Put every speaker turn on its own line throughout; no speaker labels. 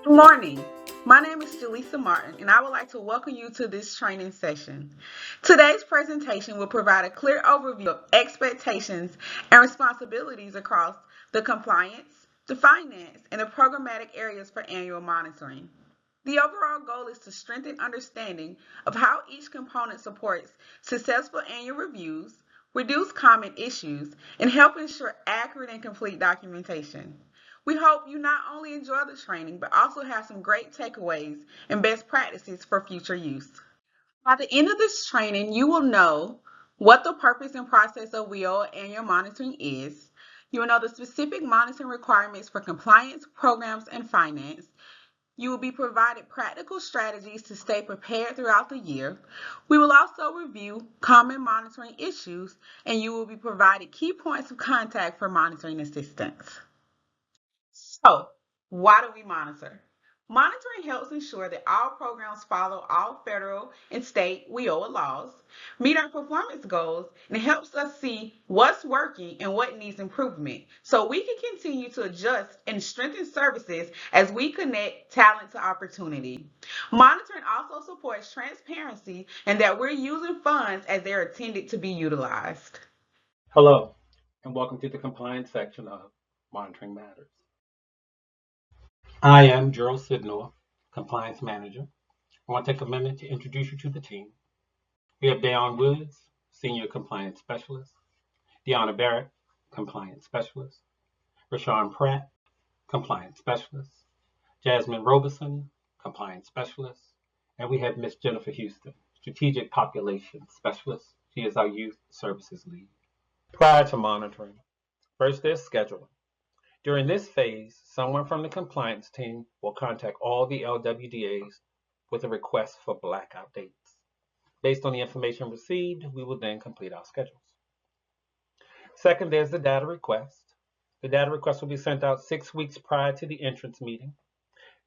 Good morning. My name is Jaleesa Martin, and I would like to welcome you to this training session. Today's presentation will provide a clear overview of expectations and responsibilities across the compliance, the finance, and the programmatic areas for annual monitoring. The overall goal is to strengthen understanding of how each component supports successful annual reviews, reduce common issues, and help ensure accurate and complete documentation. We hope you not only enjoy the training, but also have some great takeaways and best practices for future use. By the end of this training, you will know what the purpose and process of WIOA annual monitoring is. You will know the specific monitoring requirements for compliance, programs, and finance. You will be provided practical strategies to stay prepared throughout the year. We will also review common monitoring issues, and you will be provided key points of contact for monitoring assistance. So, why do we monitor? Monitoring helps ensure that all programs follow all federal and state WIOA laws, meet our performance goals, and helps us see what's working and what needs improvement so we can continue to adjust and strengthen services as we connect talent to opportunity. Monitoring also supports transparency and that we're using funds as they're intended to be utilized.
Hello, and welcome to the compliance section of Monitoring Matters. I am Gerald Sidnor, Compliance Manager. I want to take a minute to introduce you to the team. We have Dayon Woods, Senior Compliance Specialist, Deanna Barrett, Compliance Specialist, Rashawn Pratt, Compliance Specialist, Jasmine Robeson, Compliance Specialist, and we have Miss Jennifer Houston, Strategic Population Specialist. She is our Youth Services Lead. Prior to monitoring, first there's scheduling. During this phase, someone from the compliance team will contact all the LWDAs with a request for blackout dates. Based on the information received, we will then complete our schedules. Second, there's the data request. The data request will be sent out 6 weeks prior to the entrance meeting.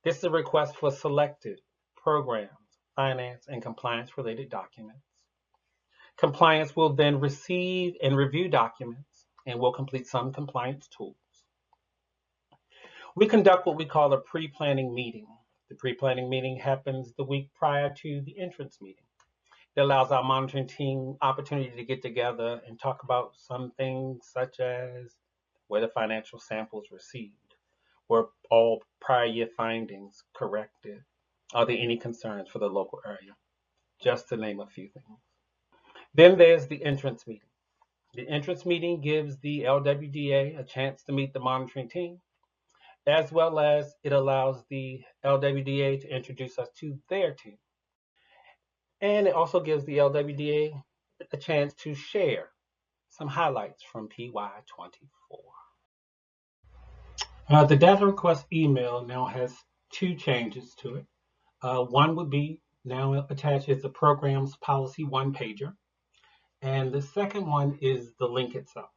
This is a request for selected programs, finance, and compliance-related documents. Compliance will then receive and review documents and will complete some compliance tools. We conduct what we call a pre-planning meeting. The pre-planning meeting happens the week prior to the entrance meeting. It allows our monitoring team opportunity to get together and talk about some things such as were the financial samples received, were all prior year findings corrected, are there any concerns for the local area, just to name a few things. Then there's the entrance meeting. The entrance meeting gives the LWDA a chance to meet the monitoring team, as well as it allows the LWDA to introduce us to their team. And it also gives the LWDA a chance to share some highlights from PY24. The data request email now has 2 changes to it. One would be now attached is the program's policy 1-pager, and the second one is the link itself.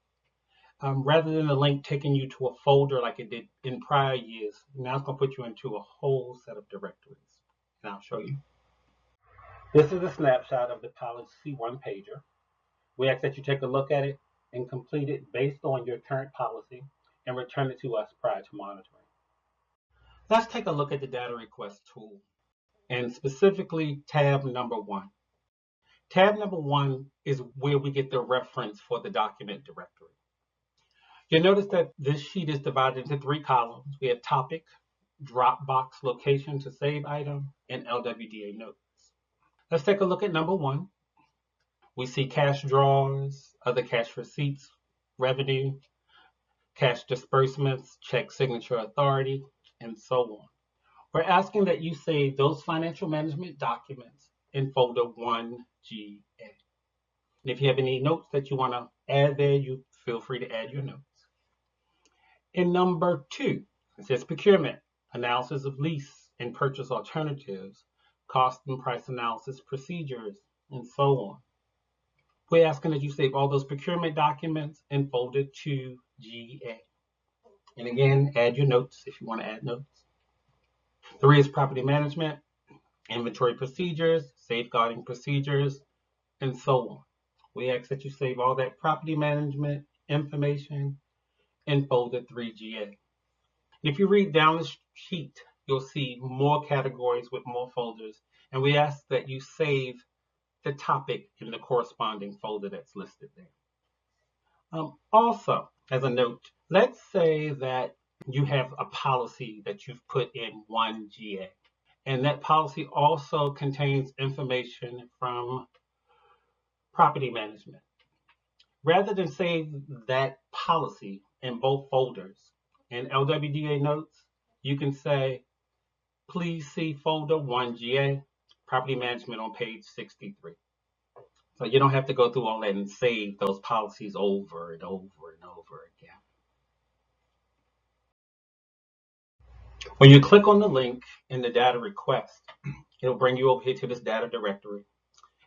Rather than the link taking you to a folder like it did in prior years, now it's going to put you into a whole set of directories. And I'll show you. This is a snapshot of the policy 1-pager. We ask that you take a look at it and complete it based on your current policy and return it to us prior to monitoring. Let's take a look at the data request tool, and specifically tab number 1. Tab number 1 is where we get the reference for the document directory. You'll notice that this sheet is divided into 3 columns. We have topic, Dropbox location to save item, and LWDA notes. Let's take a look at number 1. We see cash draws, other cash receipts, revenue, cash disbursements, check signature authority, and so on. We're asking that you save those financial management documents in folder 1GA. And if you have any notes that you want to add there, you feel free to add your notes. In number 2, it says procurement, analysis of lease and purchase alternatives, cost and price analysis procedures, and so on. We're asking that you save all those procurement documents in folder 2GA. And again, add your notes if you want to add notes. 3 is property management, inventory procedures, safeguarding procedures, and so on. We ask that you save all that property management information in folder 3GA. If you read down the sheet, you'll see more categories with more folders, and we ask that you save the topic in the corresponding folder that's listed there. Also, as a note, let's say that you have a policy that you've put in 1GA, and that policy also contains information from property management. Rather than save that policy in both folders in LWDA notes, you can say, please see folder 1GA, property management on page 63. So you don't have to go through all that and save those policies over and over and over again. When you click on the link in the data request, it'll bring you over here to this data directory.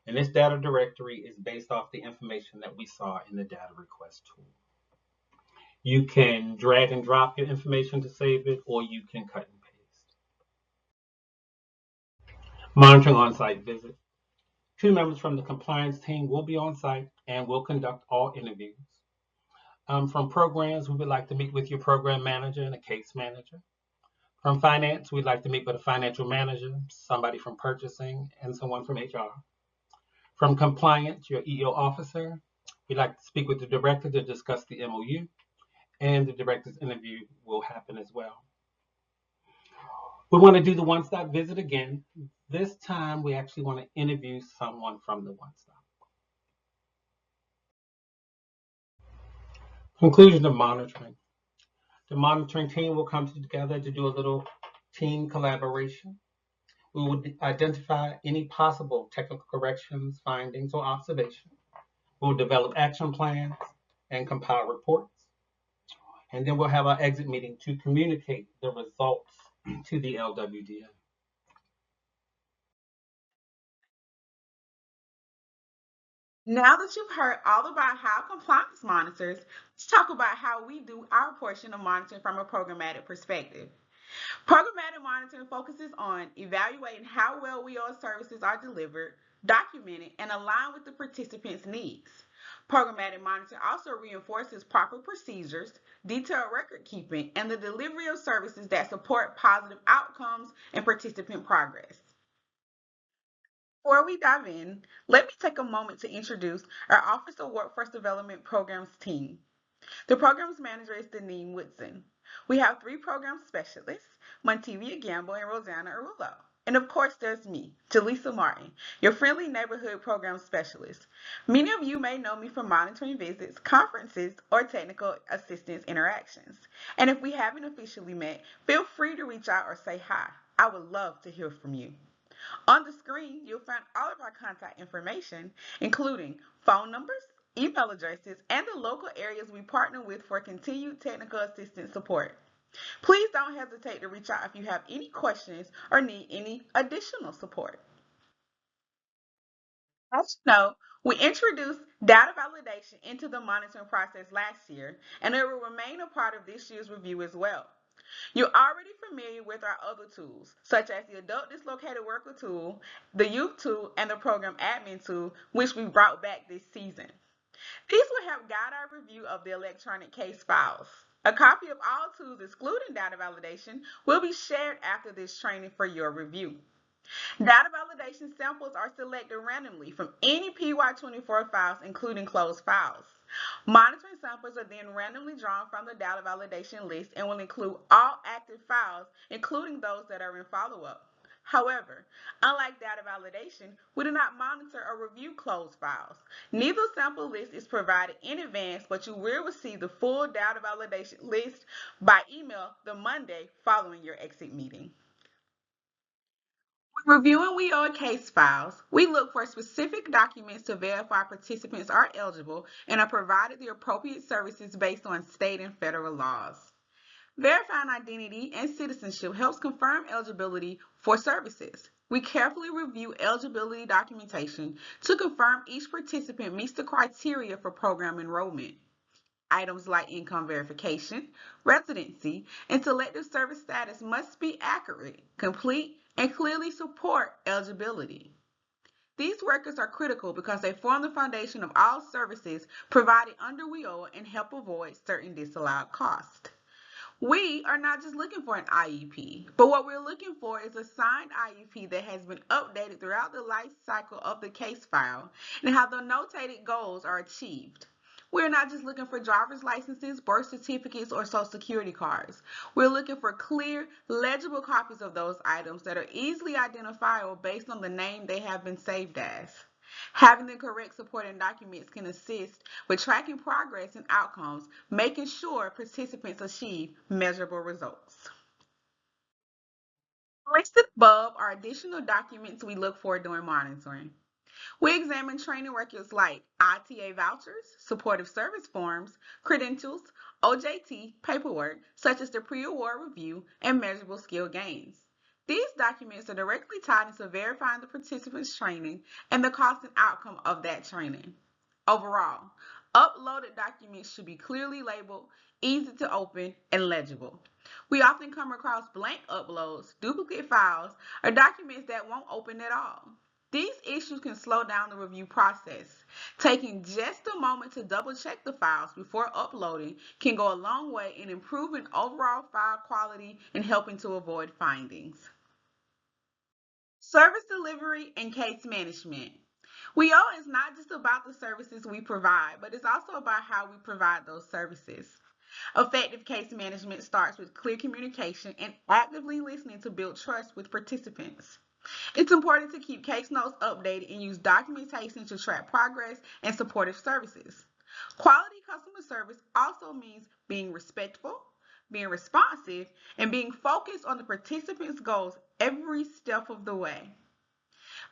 And this data directory is based off the information that we saw in the data request tool. You can drag and drop your information to save it, or you can cut and paste. Monitoring on-site visit. 2 members from the compliance team will be on site and will conduct all interviews. From programs, we would like to meet with your program manager and a case manager. From finance, we'd like to meet with a financial manager, somebody from purchasing, and someone from HR. From compliance, your EO officer, we'd like to speak with the director to discuss the MOU, and the director's interview will happen as well. We want to do the one-stop visit again. This time, we actually want to interview someone from the one-stop. Conclusion of monitoring. The monitoring team will come together to do a little team collaboration. We will identify any possible technical corrections, findings, or observations. We'll develop action plans and compile reports. And then we'll have our exit meeting to communicate the results to the LWDA.
Now that you've heard all about how compliance monitors, let's talk about how we do our portion of monitoring from a programmatic perspective. Programmatic monitoring focuses on evaluating how well WIO services are delivered, documented, and aligned with the participants' needs. Programmatic monitoring also reinforces proper procedures, detailed record keeping, and the delivery of services that support positive outcomes and participant progress. Before we dive in, let me take a moment to introduce our Office of Workforce Development Programs team. The programs manager is Deneen Woodson. We have 3 program specialists, Montevia Gamble and Rosanna Arullo. And of course, there's me, Jaleesa Martin, your friendly neighborhood program specialist. Many of you may know me from monitoring visits, conferences, or technical assistance interactions. And if we haven't officially met, feel free to reach out or say hi. I would love to hear from you. On the screen, you'll find all of our contact information, including phone numbers, email addresses, and the local areas we partner with for continued technical assistance support. Please don't hesitate to reach out if you have any questions or need any additional support. As you know, we introduced data validation into the monitoring process last year, and it will remain a part of this year's review as well. You're already familiar with our other tools, such as the Adult Dislocated Worker tool, the Youth tool, and the Program Admin tool, which we brought back this season. These will help guide our review of the electronic case files. A copy of all tools, excluding data validation, will be shared after this training for your review. Data validation samples are selected randomly from any PY24 files, including closed files. Monitoring samples are then randomly drawn from the data validation list and will include all active files, including those that are in follow-up. However, unlike data validation, we do not monitor or review closed files. Neither sample list is provided in advance, but you will receive the full data validation list by email the Monday following your exit meeting. When reviewing WIO case files, we look for specific documents to verify participants are eligible and are provided the appropriate services based on state and federal laws. Verifying identity and citizenship helps confirm eligibility for services. We carefully review eligibility documentation to confirm each participant meets the criteria for program enrollment. Items like income verification, residency, and selective service status must be accurate, complete, and clearly support eligibility. These records are critical because they form the foundation of all services provided under WIOA and help avoid certain disallowed costs. We are not just looking for an IEP, but what we're looking for is a signed IEP that has been updated throughout the life cycle of the case file and how the notated goals are achieved. We're not just looking for driver's licenses, birth certificates, or social security cards. We're looking for clear, legible copies of those items that are easily identifiable based on the name they have been saved as. Having the correct supporting documents can assist with tracking progress and outcomes, making sure participants achieve measurable results. Listed above are additional documents we look for during monitoring. We examine training records like ITA vouchers, supportive service forms, credentials, OJT paperwork, such as the pre-award review, and measurable skill gains. These documents are directly tied into verifying the participant's training and the cost and outcome of that training. Overall, uploaded documents should be clearly labeled, easy to open, and legible. We often come across blank uploads, duplicate files, or documents that won't open at all. These issues can slow down the review process. Taking just a moment to double check the files before uploading can go a long way in improving overall file quality and helping to avoid findings. Service delivery and case management. WIO is not just about the services we provide, but it's also about how we provide those services. Effective case management starts with clear communication and actively listening to build trust with participants. It's important to keep case notes updated and use documentation to track progress and supportive services. Quality customer service also means being respectful, being responsive, and being focused on the participants' goals every step of the way.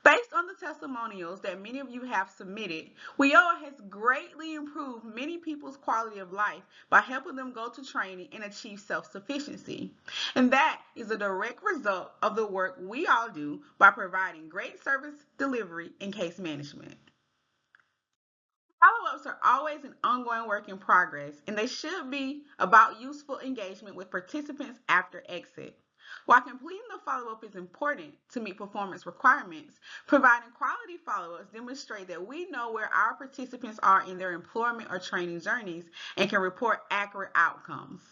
Based on the testimonials that many of you have submitted, WIO has greatly improved many people's quality of life by helping them go to training and achieve self-sufficiency. And that is a direct result of the work we all do by providing great service delivery and case management. Follow-ups are always an ongoing work in progress, and they should be about useful engagement with participants after exit. While completing the follow-up is important to meet performance requirements, providing quality follow-ups demonstrate that we know where our participants are in their employment or training journeys and can report accurate outcomes.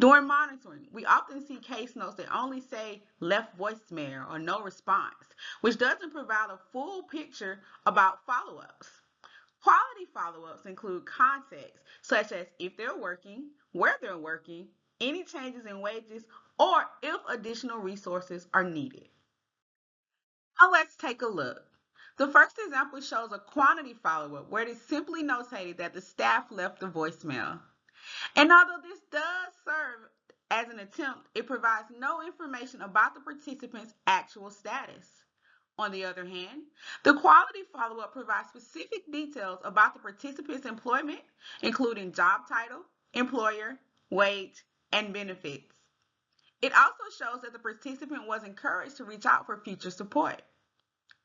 During monitoring, we often see case notes that only say left voicemail or no response, which doesn't provide a full picture about follow-ups. Quality follow-ups include context, such as if they're working, where they're working, any changes in wages, or if additional resources are needed. Now let's take a look. The first example shows a quantity follow-up where it is simply notated that the staff left the voicemail. And although this does serve as an attempt, it provides no information about the participant's actual status. On the other hand, the quality follow-up provides specific details about the participant's employment, including job title, employer, wage, and benefits. It also shows that the participant was encouraged to reach out for future support.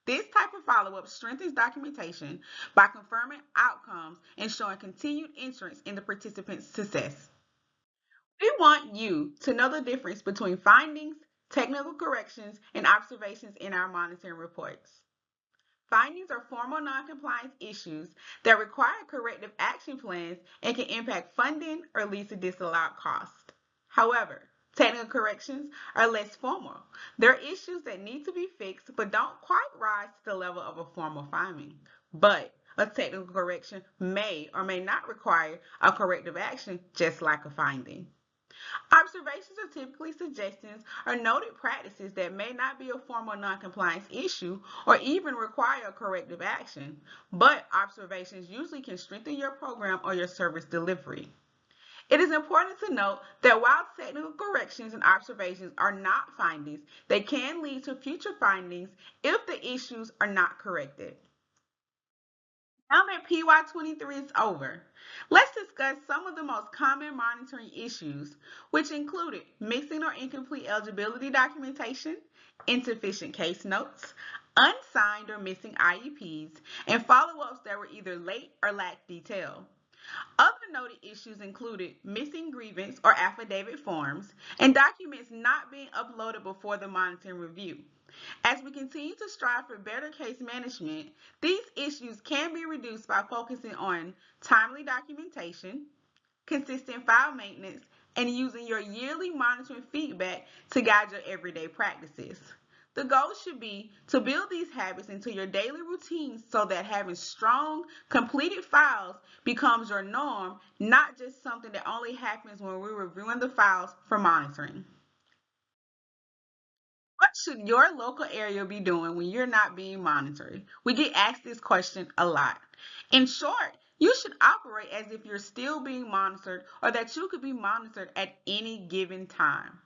This type of follow-up strengthens documentation by confirming outcomes and showing continued interest in the participant's success. We want you to know the difference between findings, technical corrections, and observations in our monitoring reports. Findings are formal noncompliance issues that require corrective action plans and can impact funding or lead to disallowed costs. However, technical corrections are less formal. They're issues that need to be fixed but don't quite rise to the level of a formal finding. But a technical correction may or may not require a corrective action, just like a finding. Observations are typically suggestions or noted practices that may not be a formal noncompliance issue or even require a corrective action, but observations usually can strengthen your program or your service delivery. It is important to note that while technical corrections and observations are not findings, they can lead to future findings if the issues are not corrected. Now that PY23 is over, let's discuss some of the most common monitoring issues, which included missing or incomplete eligibility documentation, insufficient case notes, unsigned or missing IEPs, and follow-ups that were either late or lacked detail. Other noted issues included missing grievance or affidavit forms and documents not being uploaded before the monitoring review. As we continue to strive for better case management, these issues can be reduced by focusing on timely documentation, consistent file maintenance, and using your yearly monitoring feedback to guide your everyday practices. The goal should be to build these habits into your daily routines so that having strong, completed files becomes your norm, not just something that only happens when we're reviewing the files for monitoring. What should your local area be doing when you're not being monitored? We get asked this question a lot. In short, you should operate as if you're still being monitored or that you could be monitored at any given time.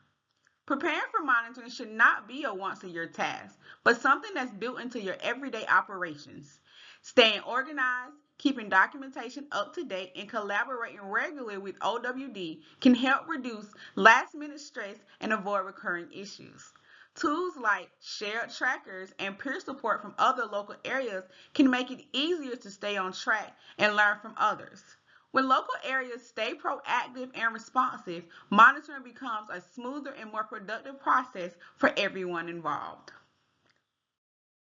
Preparing for monitoring should not be a once a year task, but something that's built into your everyday operations. Staying organized, keeping documentation up to date, and collaborating regularly with OWD can help reduce last minute stress and avoid recurring issues. Tools like shared trackers and peer support from other local areas can make it easier to stay on track and learn from others. When local areas stay proactive and responsive, monitoring becomes a smoother and more productive process for everyone involved.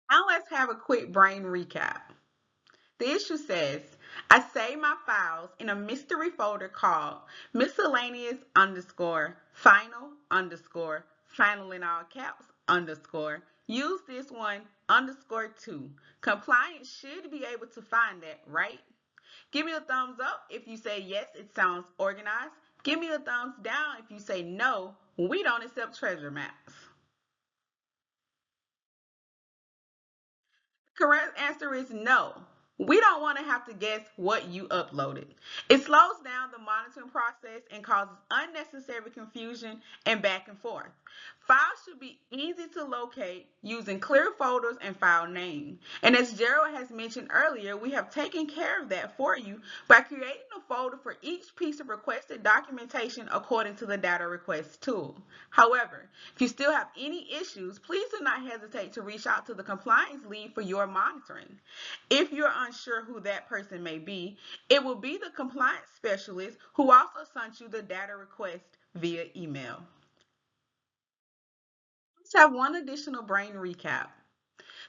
Now let's have a quick brain recap. The issue says, I save my files in a mystery folder called miscellaneous underscore final underscore final in all caps underscore. Use this one underscore two. Compliance should be able to find that, right? Give me a thumbs up if you say yes, it sounds organized. Give me a thumbs down if you say no, we don't accept treasure maps. Correct answer is no. We don't want to have to guess what you uploaded. It slows down the monitoring process and causes unnecessary confusion and back and forth. Files should be easy to locate using clear folders and file name. And as Gerald has mentioned earlier, we have taken care of that for you by creating a folder for each piece of requested documentation according to the data request tool. However, if you still have any issues, please do not hesitate to reach out to the compliance lead for your monitoring. If you're unsure who that person may be, it will be the compliance specialist who also sent you the data request via email. Let's have one additional brain recap.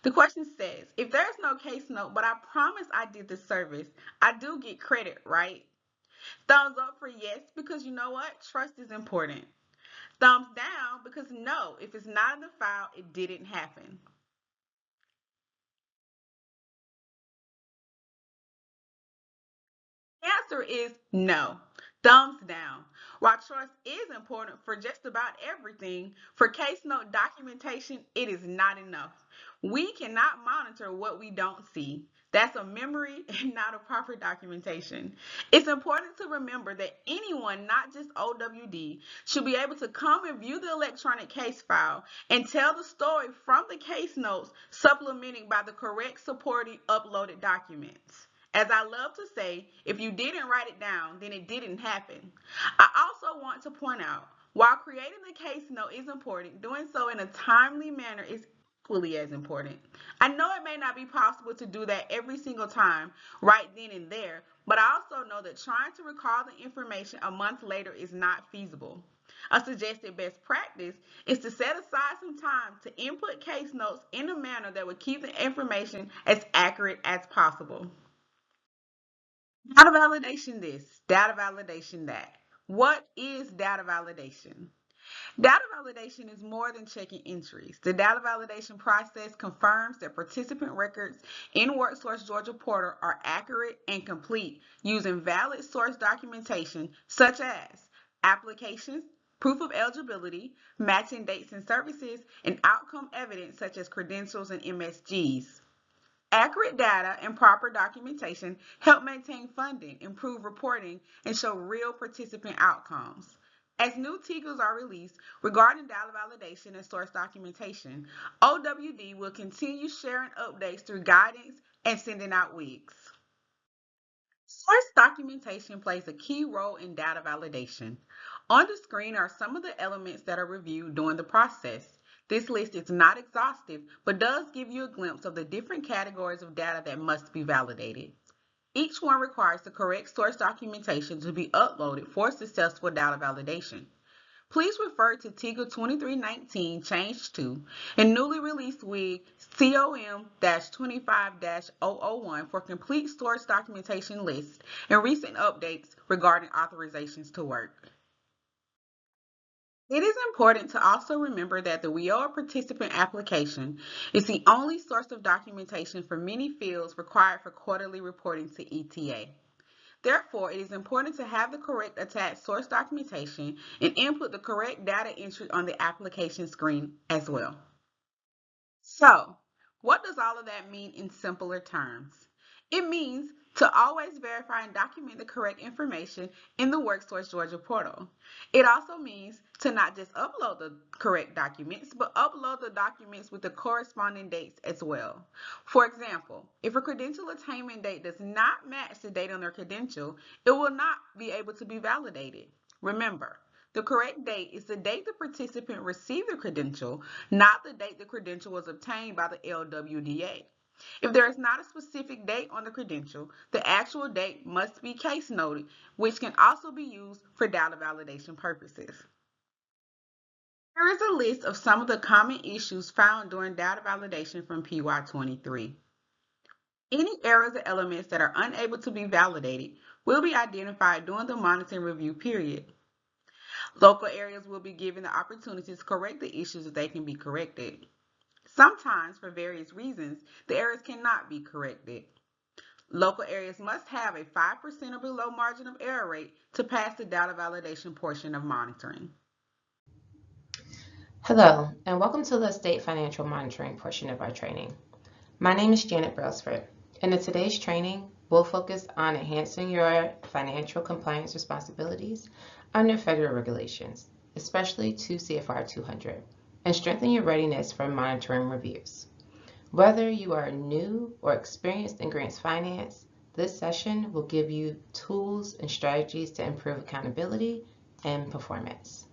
The question says, if there's no case note, but I promise I did the service, I do get credit, right? Thumbs up for yes, because you know what? Trust is important. Thumbs down because no, if it's not in the file, it didn't happen. The answer is no. Thumbs down. While trust is important for just about everything, for case note documentation, it is not enough. We cannot monitor what we don't see. That's a memory and not a proper documentation. It's important to remember that anyone, not just OWD, should be able to come and view the electronic case file and tell the story from the case notes, supplementing by the correct supporting uploaded documents. As I love to say, if you didn't write it down, then it didn't happen. I also want to point out, while creating the case note is important, doing so in a timely manner is equally as important. I know it may not be possible to do that every single time, right then and there, but I also know that trying to recall the information a month later is not feasible. A suggested best practice is to set aside some time to input case notes in a manner that would keep the information as accurate as possible. Data validation this, data validation that. What is data validation? Data validation is more than checking entries. The data validation process confirms that participant records in WorkSource Georgia Portal are accurate and complete using valid source documentation such as applications, proof of eligibility, matching dates and services, and outcome evidence such as credentials and MSGs. Accurate data and proper documentation help maintain funding, improve reporting, and show real participant outcomes. As new TIGAs are released regarding data validation and source documentation, OWD will continue sharing updates through guidance and sending out WIGs. Source documentation plays a key role in data validation. On the screen are some of the elements that are reviewed during the process. This list is not exhaustive, but does give you a glimpse of the different categories of data that must be validated. Each one requires the correct source documentation to be uploaded for successful data validation. Please refer to TIGA 2319 Change 2 and newly released WIG COM-25-001 for complete source documentation lists and recent updates regarding authorizations to work. It is important to also remember that the WIOA participant application is the only source of documentation for many fields required for quarterly reporting to ETA. Therefore, it is important to have the correct attached source documentation and input the correct data entry on the application screen as well. So, what does all of that mean in simpler terms? It means to always verify and document the correct information in the WorkSource Georgia portal. It also means to not just upload the correct documents, but upload the documents with the corresponding dates as well. For example, if a credential attainment date does not match the date on their credential, it will not be able to be validated. Remember, the correct date is the date the participant received the credential, not the date the credential was obtained by the LWDA. If there is not a specific date on the credential, the actual date must be case noted, which can also be used for data validation purposes. Here is a list of some of the common issues found during data validation from PY23. Any errors or elements that are unable to be validated will be identified during the monitoring review period. Local areas will be given the opportunity to correct the issues if they can be corrected. Sometimes, for various reasons, the errors cannot be corrected. Local areas must have a 5% or below margin of error rate to pass the data validation portion of monitoring.
Hello, and welcome to the State Financial Monitoring portion of our training. My name is Janet Brailsford, and in today's training, we'll focus on enhancing your financial compliance responsibilities under federal regulations, especially 2 CFR 200, and strengthen your readiness for monitoring reviews. Whether you are new or experienced in grants finance, this session will give you tools and strategies to improve accountability and performance.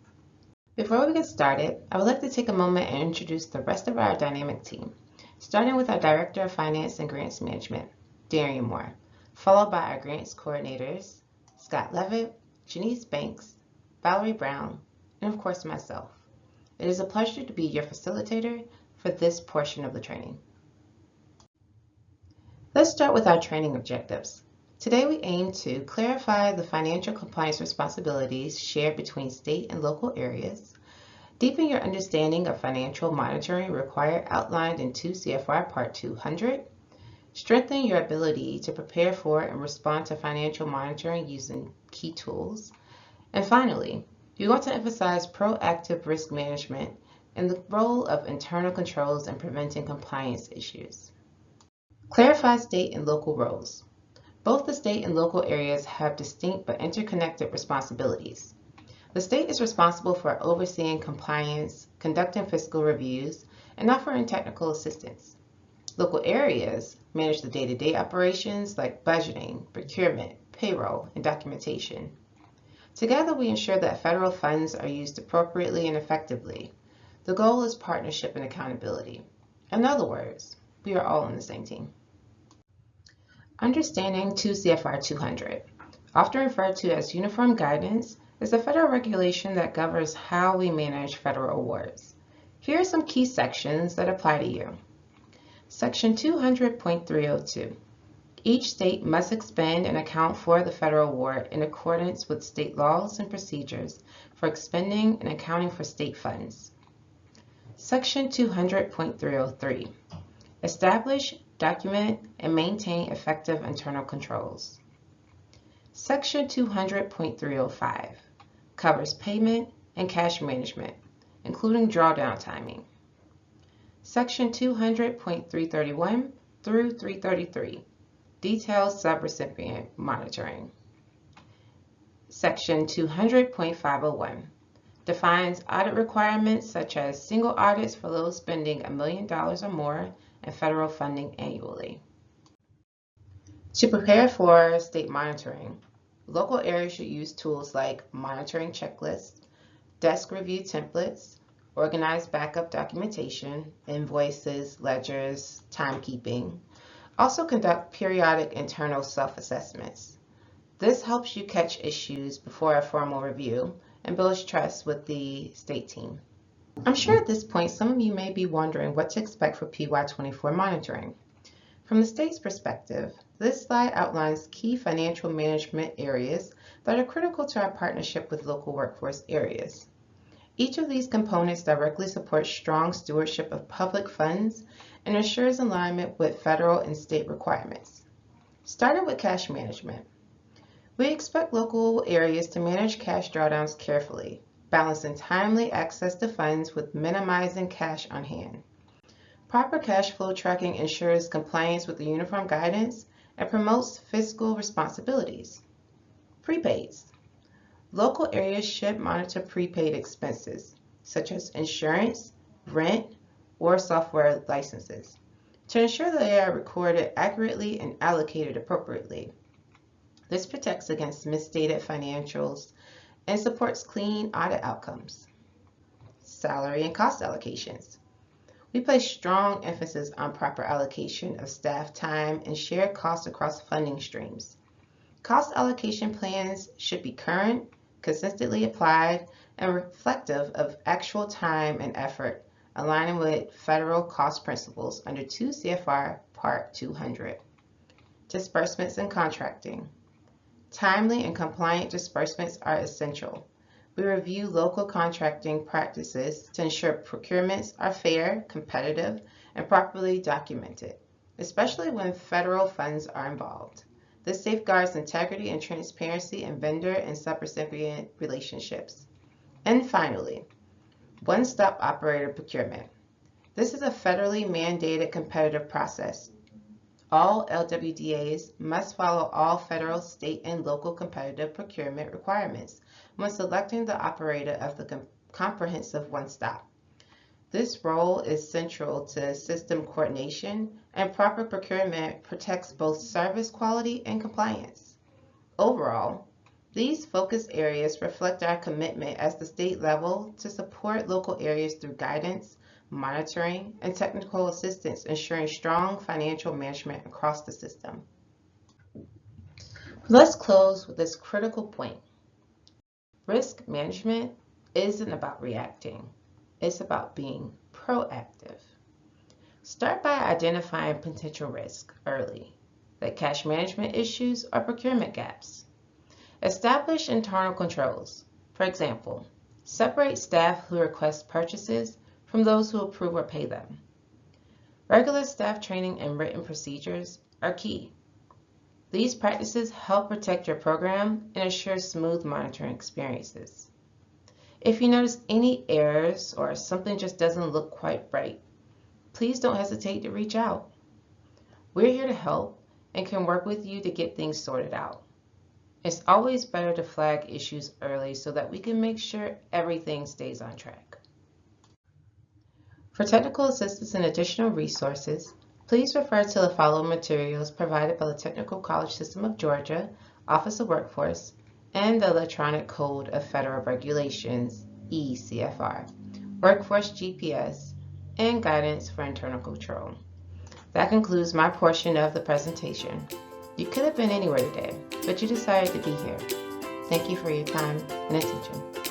Before we get started, I would like to take a moment and introduce the rest of our dynamic team, starting with our Director of Finance and Grants Management, Darian Moore, followed by our grants coordinators, Scott Levitt, Janice Banks, Valerie Brown, and of course myself. It is a pleasure to be your facilitator for this portion of the training. Let's start with our training objectives. Today we aim to clarify the financial compliance responsibilities shared between state and local areas, deepen your understanding of financial monitoring required outlined in 2 CFR Part 200, strengthen your ability to prepare for and respond to financial monitoring using key tools, and finally, we want to emphasize proactive risk management and the role of internal controls in preventing compliance issues. Clarify state and local roles. Both the state and local areas have distinct but interconnected responsibilities. The state is responsible for overseeing compliance, conducting fiscal reviews, and offering technical assistance. Local areas manage the day-to-day operations like budgeting, procurement, payroll, and documentation. Together, we ensure that federal funds are used appropriately and effectively. The goal is partnership and accountability. In other words, we are all on the same team. Understanding 2 CFR 200, often referred to as Uniform Guidance, is a federal regulation that governs how we manage federal awards. Here are some key sections that apply to you. Section 200.302. Each state must expend and account for the federal award in accordance with state laws and procedures for expending and accounting for state funds. Section 200.303. Establish, document, and maintain effective internal controls. Section 200.305 covers payment and cash management, including drawdown timing. Section 200.331 through 333 details subrecipient monitoring. Section 200.501 defines audit requirements such as single audits for those spending $1 million or more in federal funding annually. To prepare for state monitoring, local areas should use tools like monitoring checklists, desk review templates, organized backup documentation, invoices, ledgers, timekeeping. Also conduct periodic internal self-assessments. This helps you catch issues before a formal review and builds trust with the state team. I'm sure at this point some of you may be wondering what to expect for PY24 monitoring. From the state's perspective, this slide outlines key financial management areas that are critical to our partnership with local workforce areas. Each of these components directly supports strong stewardship of public funds and ensures alignment with federal and state requirements. Starting with cash management. We expect local areas to manage cash drawdowns carefully, balancing timely access to funds with minimizing cash on hand. Proper cash flow tracking ensures compliance with the uniform guidance and promotes fiscal responsibilities. Prepaids. Local areas should monitor prepaid expenses, such as insurance, rent, or software licenses, to ensure that they are recorded accurately and allocated appropriately. This protects against misstated financials and supports clean audit outcomes. Salary and cost allocations. We place strong emphasis on proper allocation of staff time and shared costs across funding streams. Cost allocation plans should be current, consistently applied, and reflective of actual time and effort, aligning with federal cost principles under 2 CFR Part 200. Disbursements and contracting. Timely and compliant disbursements are essential. We review local contracting practices to ensure procurements are fair, competitive, and properly documented, especially when federal funds are involved. This safeguards integrity and transparency in vendor and subrecipient relationships. And finally, one-stop operator procurement. This is a federally mandated competitive process. All LWDAs must follow all federal, state, and local competitive procurement requirements when selecting the operator of the comprehensive one-stop. This role is central to system coordination, and proper procurement protects both service quality and compliance. Overall, these focus areas reflect our commitment at the state level to support local areas through guidance, monitoring, and technical assistance, ensuring strong financial management across the system. Let's close with this critical point. Risk management isn't about reacting. It's about being proactive. Start by identifying potential risk early, like cash management issues or procurement gaps. Establish internal controls. For example, separate staff who request purchases from those who approve or pay them. Regular staff training and written procedures are key. These practices help protect your program and ensure smooth monitoring experiences. If you notice any errors or something just doesn't look quite right, please don't hesitate to reach out. We're here to help and can work with you to get things sorted out. It's always better to flag issues early so that we can make sure everything stays on track. For technical assistance and additional resources, please refer to the following materials provided by the Technical College System of Georgia, Office of Workforce, and the Electronic Code of Federal Regulations, ECFR, Workforce GPS, and Guidance for Internal Control. That concludes my portion of the presentation. You could have been anywhere today, but you decided to be here. Thank you for your time and attention.